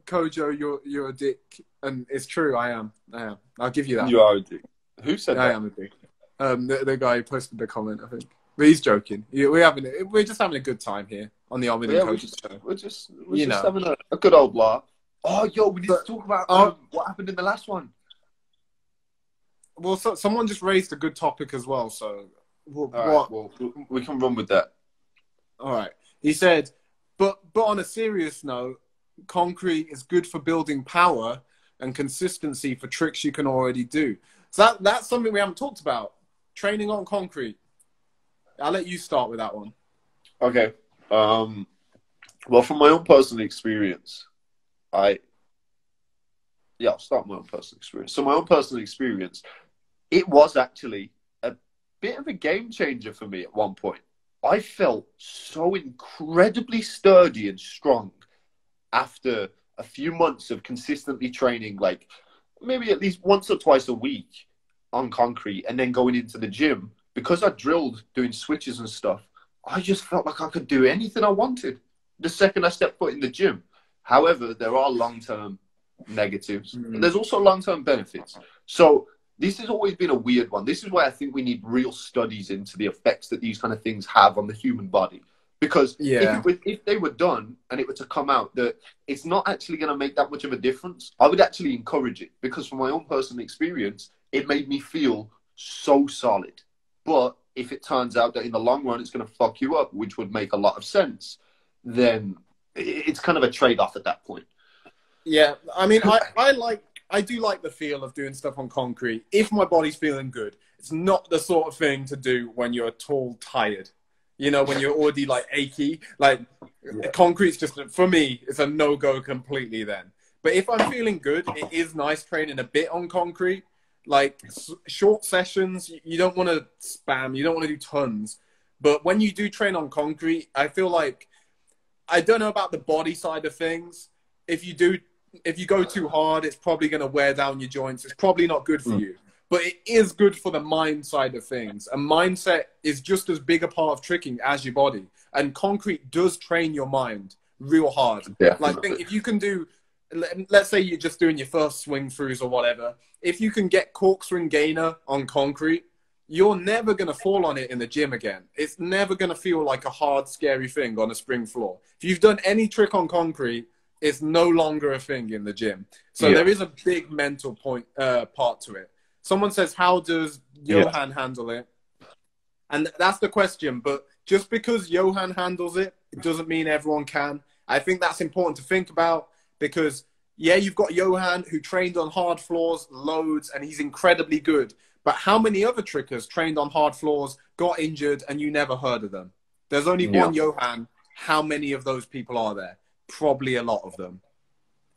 Kojo, you're a dick, and it's true. I am. I'll give you that. You are a dick. Who said that? I am a dick. The guy who posted the comment, I think. But he's joking. We're just having a good time here on the Omid and Kojo show. We're just having a good old laugh. Oh, yo, we need to talk about what happened in the last one. Well, someone just raised a good topic as well, so we can run with that. All right. He said, but on a serious note, concrete is good for building power and consistency for tricks you can already do. So that's something we haven't talked about. Training on concrete. I'll let you start with that one. Okay. Well, from my own personal experience, I'll start with my own personal experience. So my own personal experience, it was actually a bit of a game changer for me at one point. I felt so incredibly sturdy and strong after a few months of consistently training, like maybe at least once or twice a week on concrete, and then going into the gym. Because I drilled doing switches and stuff, I just felt like I could do anything I wanted the second I stepped foot in the gym. However, there are long-term negatives. And there's also long-term benefits. So this has always been a weird one. This is why I think we need real studies into the effects that these kind of things have on the human body. Because if they were done and it were to come out that it's not actually going to make that much of a difference, I would actually encourage it. Because from my own personal experience, it made me feel so solid. But if it turns out that in the long run it's going to fuck you up, which would make a lot of sense, then it's kind of a trade-off at that point. Yeah, I mean, I do like the feel of doing stuff on concrete if my body's feeling good. It's not the sort of thing to do when you're tall, tired. You know, when you're already like achy. Like concrete's just, for me, it's a no-go completely then. But if I'm feeling good, it is nice training a bit on concrete. Like short sessions, you don't want to spam, you don't want to do tons. But when you do train on concrete, I feel like, I don't know about the body side of things. If you go too hard, it's probably going to wear down your joints. It's probably not good for you. But it is good for the mind side of things. And mindset is just as big a part of tricking as your body. And concrete does train your mind real hard. Like, if you can do, let's say you're just doing your first swing throughs or whatever. If you can get corkscrew gainer on concrete, you're never going to fall on it in the gym again. It's never going to feel like a hard, scary thing on a spring floor. If you've done any trick on concrete, it's no longer a thing in the gym. So there is a big mental part to it. Someone says, how does Johan handle it? And that's the question. But just because Johan handles it, it doesn't mean everyone can. I think that's important to think about because, you've got Johan who trained on hard floors loads and he's incredibly good. But how many other trickers trained on hard floors, got injured, and you never heard of them? There's only one Johan. How many of those people are there? Probably a lot of them.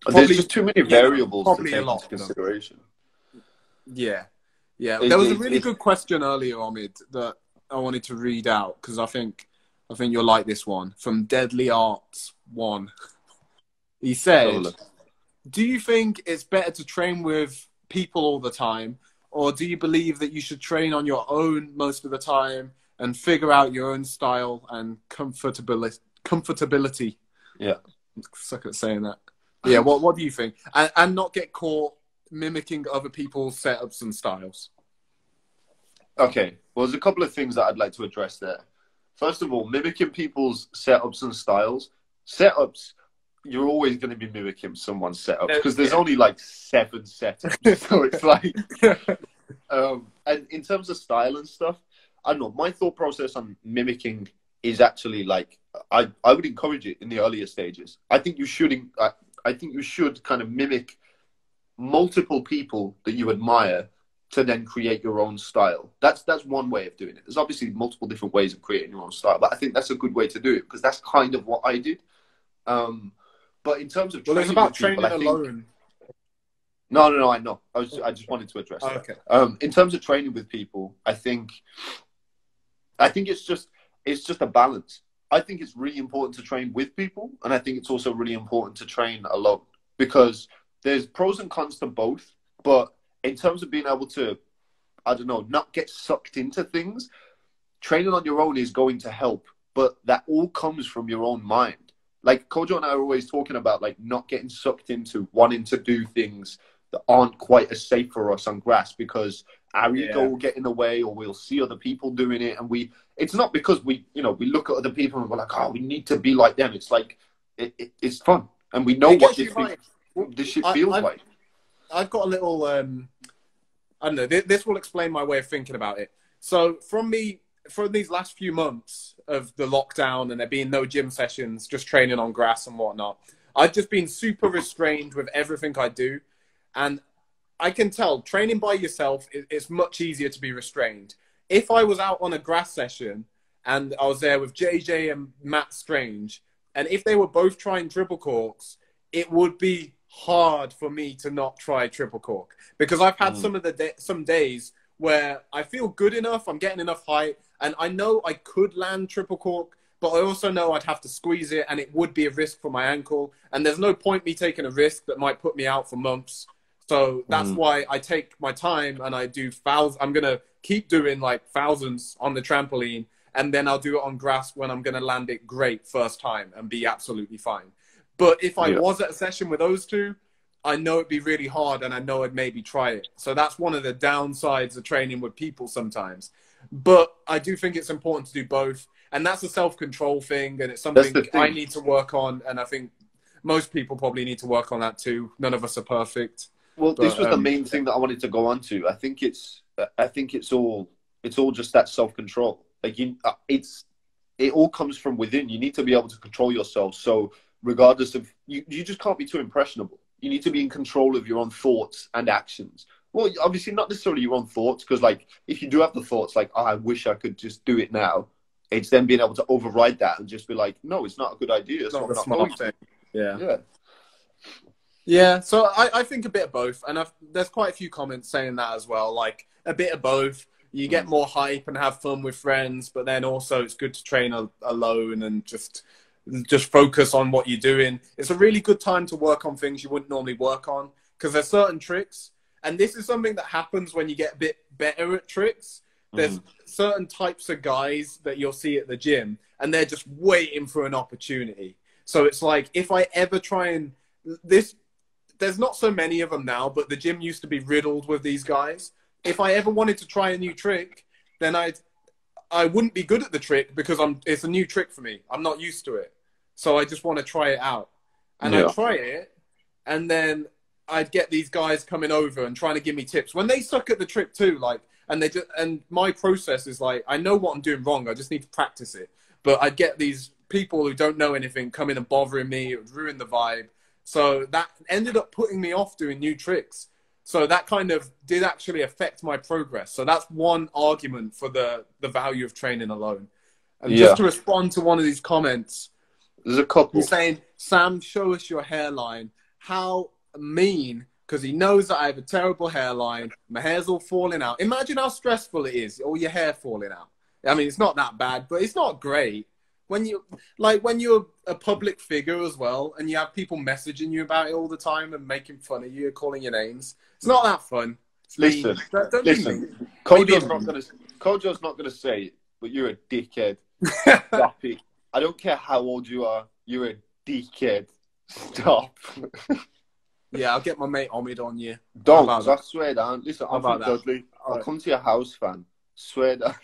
There's just too many variables to take into consideration. Yeah. There was a really good question earlier, Omid, that I wanted to read out because I think you'll like this one from Deadly Arts 1. He said, do you think it's better to train with people all the time, or do you believe that you should train on your own most of the time and figure out your own style and comfortability? Yeah. Suck at saying that. Yeah, what do you think? And not get caught mimicking other people's setups and styles. Okay, well, there's a couple of things that I'd like to address there. First of all, mimicking people's setups and styles. Setups, you're always going to be mimicking someone's setups because there's only like 7 setups. So it's like, and in terms of style and stuff, I don't know, my thought process on mimicking is actually like, I would encourage it in the earlier stages. I think you should kind of mimic multiple people that you admire to then create your own style. That's one way of doing it. There's obviously multiple different ways of creating your own style, but I think that's a good way to do it because that's kind of what I did. But in terms of it's about training alone. No, I know. I just wanted to address that. Okay. In terms of training with people, I think it's just a balance. I think it's really important to train with people, and I think it's also really important to train alone because there's pros and cons to both. But in terms of being able to, I don't know, not get sucked into things, training on your own is going to help. But that all comes from your own mind. like Kojo and I are always talking about like not getting sucked into wanting to do things that aren't quite as safe for us on grass because our ego will get in the way, or we'll see other people doing it, and it's not because we look at other people and we're like, oh, we need to be like them. It's like it's fun, and we know what this shit feels like. I've got a little I don't know, this will explain my way of thinking about it. So from these last few months of the lockdown and there being no gym sessions, just training on grass and whatnot, I've just been super restrained with everything I do. And I can tell training by yourself, it's much easier to be restrained. If I was out on a grass session and I was there with JJ and Matt Strange, and if they were both trying triple corks, it would be hard for me to not try triple cork, because I've had some days where I feel good enough, I'm getting enough height, and I know I could land triple cork, but I also know I'd have to squeeze it and it would be a risk for my ankle, and there's no point me taking a risk that might put me out for months. So that's why I take my time and I do thousands. I'm going to keep doing like thousands on the trampoline, and then I'll do it on grass when I'm going to land it great first time and be absolutely fine. But if I was at a session with those two, I know it'd be really hard, and I know I'd maybe try it. So that's one of the downsides of training with people sometimes. But I do think it's important to do both. And that's a self-control thing, and it's something I need to work on. And I think most people probably need to work on that too. None of us are perfect. Well, this was the main thing that I wanted to go on to. I think it's all just that self-control. Like it all comes from within. You need to be able to control yourself. So regardless of you just can't be too impressionable. You need to be in control of your own thoughts and actions. Well, obviously not necessarily your own thoughts, because like if you do have the thoughts like, oh, I wish I could just do it now, it's then being able to override that and just be like, no, it's not a good idea. So I'm not going to. Yeah, so I think a bit of both, and there's quite a few comments saying that as well, like a bit of both. You get more hype and have fun with friends, but then also it's good to train alone and just focus on what you're doing. It's a really good time to work on things you wouldn't normally work on, because there's certain tricks, and this is something that happens when you get a bit better at tricks. There's certain types of guys that you'll see at the gym, and they're just waiting for an opportunity. So it's like, if I ever try and there's not so many of them now, but the gym used to be riddled with these guys. If I ever wanted to try a new trick, then I wouldn't be good at the trick, because it's a new trick for me. I'm not used to it. So I just want to try it out. And I try it, and then I'd get these guys coming over and trying to give me tips. When they suck at the trick too, like, and my process is like, I know what I'm doing wrong. I just need to practice it. But I'd get these people who don't know anything come in and bothering me. It would ruin the vibe. So that ended up putting me off doing new tricks. So that kind of did actually affect my progress. So that's one argument for the value of training alone. And just to respond to one of these comments, there's a couple. He's saying, Sam, show us your hairline. How mean, because he knows that I have a terrible hairline. My hair's all falling out. Imagine how stressful it is, all your hair falling out. I mean, it's not that bad, but it's not great. When you're a public figure as well, and you have people messaging you about it all the time and making fun of you, calling your names, it's not that fun. Listen, Kojo's not gonna say it, but you're a dickhead. Stop it. I don't care how old you are. You're a dickhead. Stop. Yeah, I'll get my mate Omid on you. Don't, because I swear down. Listen, I'm from Dudley. I'll come to your house, fam. Swear down.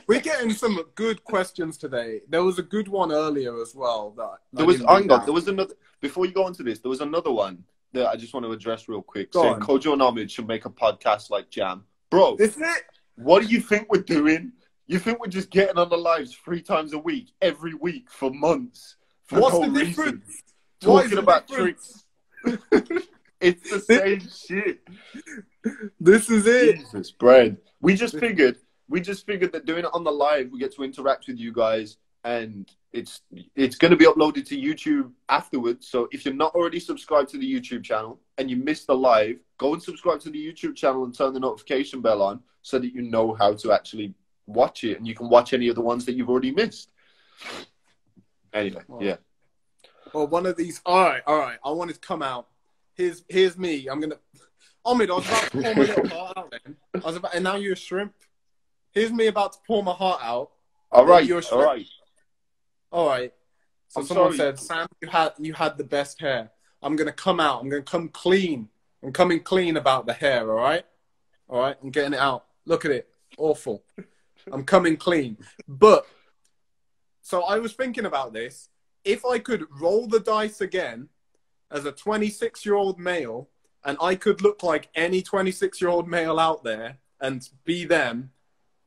We're getting some good questions today. There was a good one earlier as well. There was another. Before you go into this, there was another one that I just want to address real quick. Saying Kojo and Omid should make a podcast like Jam. Bro, isn't it? What do you think we're doing? You think we're just getting on the lives 3 times a week, every week for months? What's the difference? Talking about tricks. It's the same shit. This is it. Jesus, Brad. We just figured that doing it on the live, we get to interact with you guys, and it's going to be uploaded to YouTube afterwards. So if you're not already subscribed to the YouTube channel and you missed the live, go and subscribe to the YouTube channel and turn the notification bell on so that you know how to actually watch it, and you can watch any of the ones that you've already missed. Anyway, yeah. Well, one of these. All right. I wanted to come out. Here's me. I'm gonna. Omid, I was about to pour my little heart out. Then and now you're a shrimp. Here's me about to pour my heart out. All right. You're a shrimp. All right. So I'm someone sorry. said, Sam, you had the best hair. I'm gonna come out. I'm gonna come clean. I'm coming clean about the hair. All right, all right. I'm getting it out. Look at it. Awful. I'm coming clean. But so I was thinking about this. If I could roll the dice again as a 26-year-old male, and I could look like any 26-year-old male out there and be them,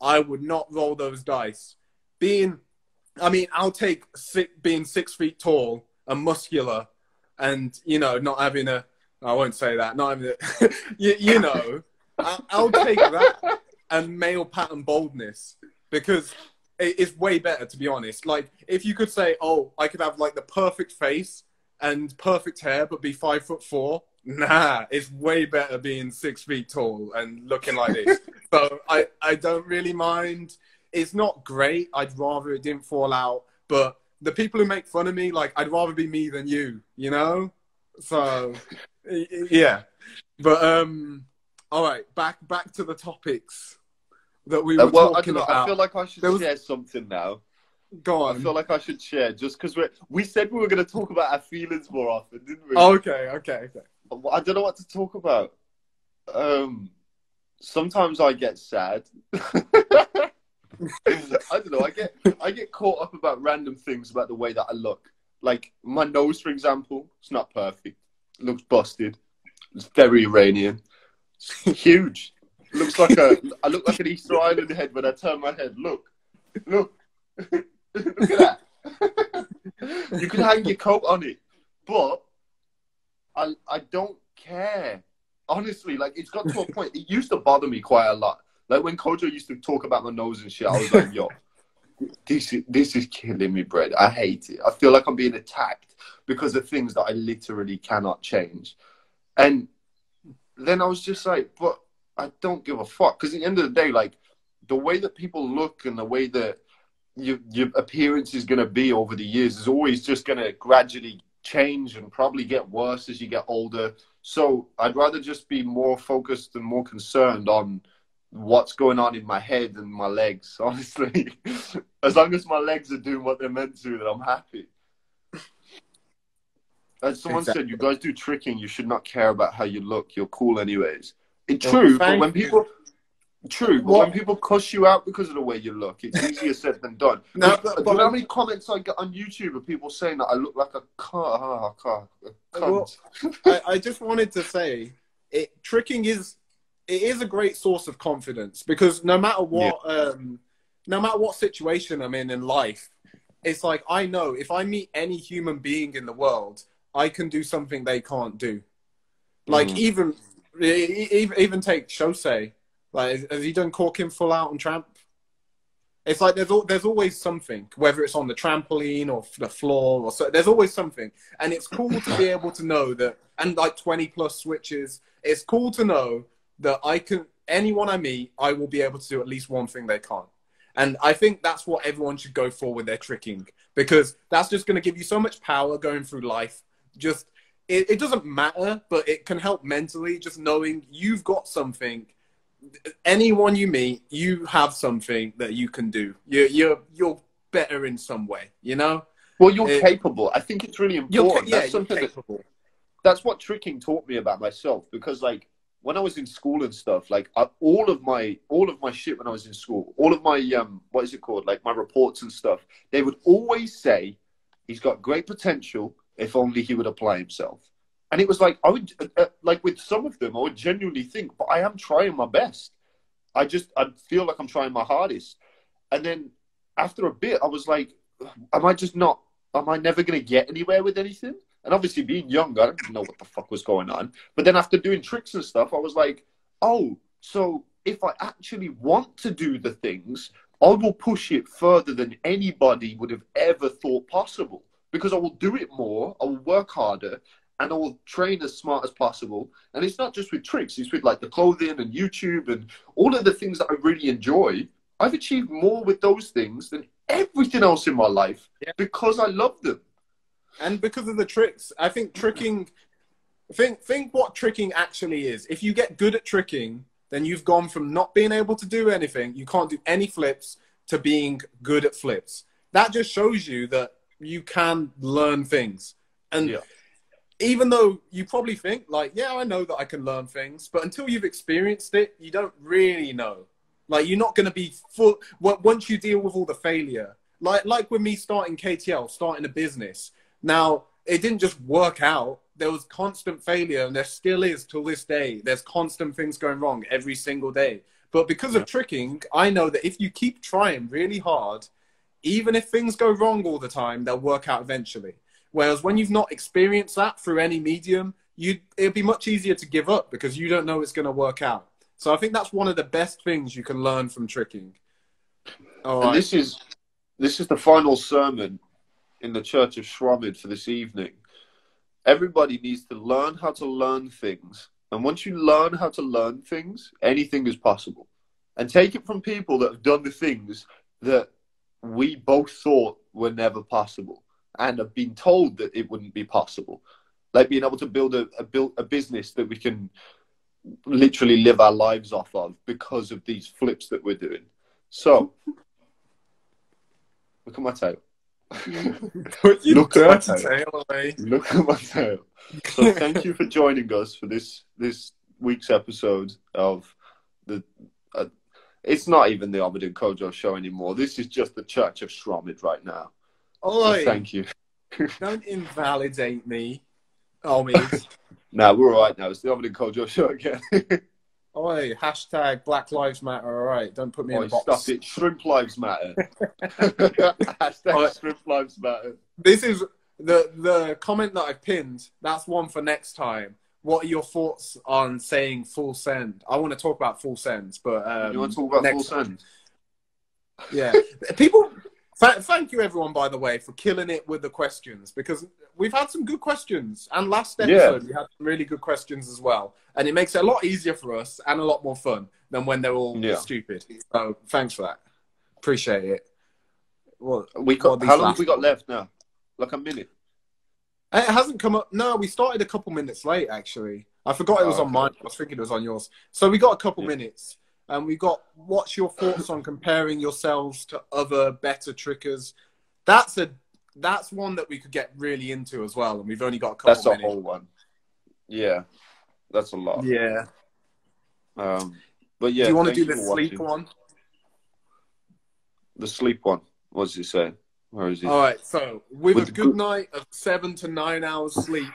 I would not roll those dice. I'll take being 6 feet tall and muscular, and not having I won't say that. Not having I'll take that and male pattern baldness, because it's way better, to be honest. Like, if you could say, oh, I could have like the perfect face and perfect hair, but be 5'4". Nah, it's way better being 6 feet tall and looking like this. So I don't really mind. It's not great. I'd rather it didn't fall out. But the people who make fun of me, like, I'd rather be me than you, So, yeah. But, all right, back to the topics that we were Well, I talking don't know. about. I feel like I should share something now. Go on. I feel like I should share, just because we said we were going to talk about our feelings more often, didn't we? Oh, okay. I don't know what to talk about. Sometimes I get sad. I don't know. I get caught up about random things about the way that I look. Like my nose, for example, it's not perfect. It looks busted. It's very Iranian. It's huge. I look like an Easter Island head when I turn my head. Look. Look at that. You can hang your coat on it, but I don't care. Honestly, like, it's got to a point. It used to bother me quite a lot. Like when Kojo used to talk about my nose and shit, I was like, yo, this is killing me, Brad. I hate it. I feel like I'm being attacked because of things that I literally cannot change. And then I was just like, but I don't give a fuck. Because at the end of the day, like, the way that people look and the way that your appearance is going to be over the years is always just going to gradually change and probably get worse as you get older. So I'd rather just be more focused and more concerned on what's going on in my head and my legs, honestly. As long as my legs are doing what they're meant to, then I'm happy. As someone said, you guys do tricking, you should not care about how you look. You're cool anyways. It's true, but when people... True, but when people cuss you out because of the way you look, it's easier said than done. No, but do you know how many comments I get on YouTube of people saying that I look like a cunt? Well, I just wanted to say, tricking is a great source of confidence, because no matter what situation I'm in life, it's like, I know if I meet any human being in the world, I can do something they can't do. Like even take Shosei. Like, has he done Corking Full Out and Tramp? It's like there's always something, whether it's on the trampoline or the floor, or so. There's always something, and it's cool to be able to know that. And like 20+ switches, it's cool to know that anyone I meet, I will be able to do at least one thing they can't. And I think that's what everyone should go for with their tricking, because that's just going to give you so much power going through life. Just it doesn't matter, but it can help mentally, just knowing you've got something. Anyone you meet, you have something that you can do. You're better in some way, Well, you're capable. I think it's really important. You're capable. That's what tricking taught me about myself, because like when I was in school and stuff, like all of my shit when I was in school, all of my what is it called, like my reports and stuff, they would always say he's got great potential if only he would apply himself. And it was like, I would, like with some of them, I would genuinely think, but I am trying my best. I feel like I'm trying my hardest. And then after a bit, I was like, am I never going to get anywhere with anything? And obviously being young, I didn't know what the fuck was going on. But then after doing tricks and stuff, I was like, oh, so if I actually want to do the things, I will push it further than anybody would have ever thought possible. Because I will do it more, I will work harder, and I will train as smart as possible. And it's not just with tricks. It's with like the clothing and YouTube and all of the things that I really enjoy. I've achieved more with those things than everything else in my life because I love them. And because of the tricks. I think tricking... Think what tricking actually is. If you get good at tricking, then you've gone from not being able to do anything, you can't do any flips, to being good at flips. That just shows you that you can learn things. And Yeah. even though you probably think like, yeah, I know that I can learn things, but until you've experienced it, you don't really know. Like, you're not going to be full once you deal with all the failure. Like with me starting KTL, starting a business. Now, it didn't just work out. There was constant failure, and there still is till this day. There's constant things going wrong every single day. But because of tricking, I know that if you keep trying really hard, even if things go wrong all the time, they'll work out eventually. Whereas when you've not experienced that through any medium, it'd be much easier to give up because you don't know it's going to work out. So I think that's one of the best things you can learn from tricking. All And right. this is the final sermon in the Church of Shramid for this evening. Everybody needs to learn how to learn things. And once you learn how to learn things, anything is possible. And take it from people that have done the things that we both thought were never possible and have been told that it wouldn't be possible. Like being able to build a business that we can literally live our lives off of because of these flips that we're doing. So, look at my tail. Look at my tail away. Look at my tail. So thank you for joining us for this week's episode of the... it's not even the Omid Kojo show anymore. This is just the Church of Shramid right now. So thank you. Don't invalidate me, Omids. Nah, we're all right now. It's the Omid Kojo show again. Oi, hashtag Black Lives Matter. All right, don't put me in a box. Stop it. Shrimp lives matter. Hashtag shrimp lives matter. This is the comment that I pinned. That's one for next time. What are your thoughts on saying full send? I want to talk about full sends, but you want to talk about full send? Yeah, people. Thank you, everyone, by the way, for killing it with the questions, because we've had some good questions. And last episode, we had some really good questions as well. And it makes it a lot easier for us and a lot more fun than when they're all stupid. So thanks for that. Appreciate it. Well, how long have we got left now? Like a minute? It hasn't come up. No, we started a couple minutes late, actually. I forgot it was on mine. I was thinking it was on yours. So we got a couple minutes. And we got, what's your thoughts on comparing yourselves to other better trickers? That's one that we could get really into as well. And we've only got a couple minutes. That's a whole one. Yeah. That's a lot. Yeah. But yeah. Do you want to do the sleep one? The sleep one. What does he say? Where is he? All right. So with a good night of 7 to 9 hours sleep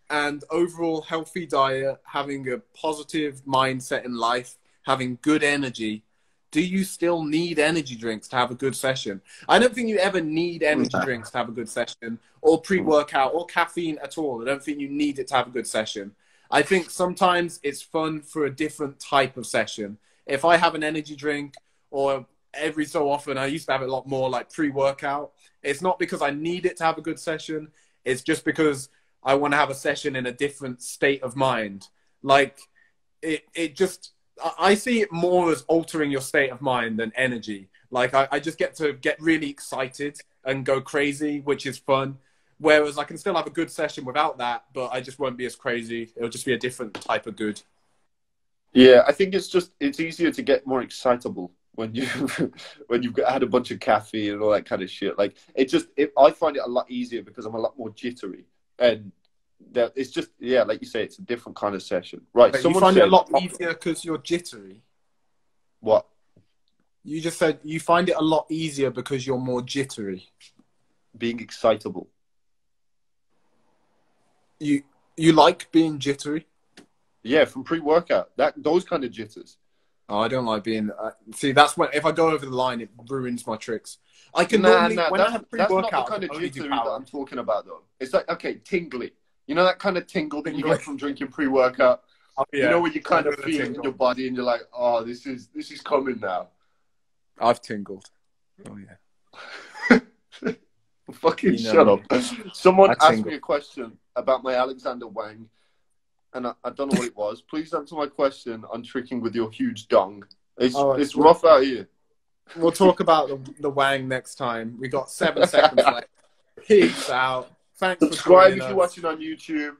and overall healthy diet, having a positive mindset in life, having good energy, do you still need energy drinks to have a good session? I don't think you ever need energy drinks to have a good session, or pre-workout, or caffeine at all. I don't think you need it to have a good session. I think sometimes it's fun for a different type of session. If I have an energy drink, or every so often, I used to have it a lot more like pre-workout, it's not because I need it to have a good session. It's just because I want to have a session in a different state of mind. Like, I see it more as altering your state of mind than energy. Like, I just get to get really excited and go crazy, which is fun. Whereas I can still have a good session without that, but I just won't be as crazy. It'll just be a different type of good. Yeah, I think it's easier to get more excitable when you've had a bunch of caffeine and all that kind of shit. Like, I find it a lot easier because I'm a lot more jittery. And that it's just, like you say, it's a different kind of session. Right. You find it a lot easier because you're jittery. What? You just said you find it a lot easier because you're more jittery. Being excitable. You like being jittery? Yeah, from pre-workout. Those kind of jitters. Oh, I don't like being... see, that's when... If I go over the line, it ruins my tricks. I can when I have pre-workout, that's not the kind of jittery that I'm talking about, though. It's like, okay, tingly. You know that kind of tingle that you get from drinking pre-workout? Oh, yeah. You know when you kind of feel it in your body and you're like, oh, this is coming now. I've tingled. Oh, yeah. Fucking shut up. Someone asked me a question about my Alexander Wang, and I don't know what it was. Please answer my question on tricking with your huge dong. It's rough out here. We'll talk about the Wang next time. We got 7 seconds left. Peace out. Thanks for subscribe if you're watching on YouTube.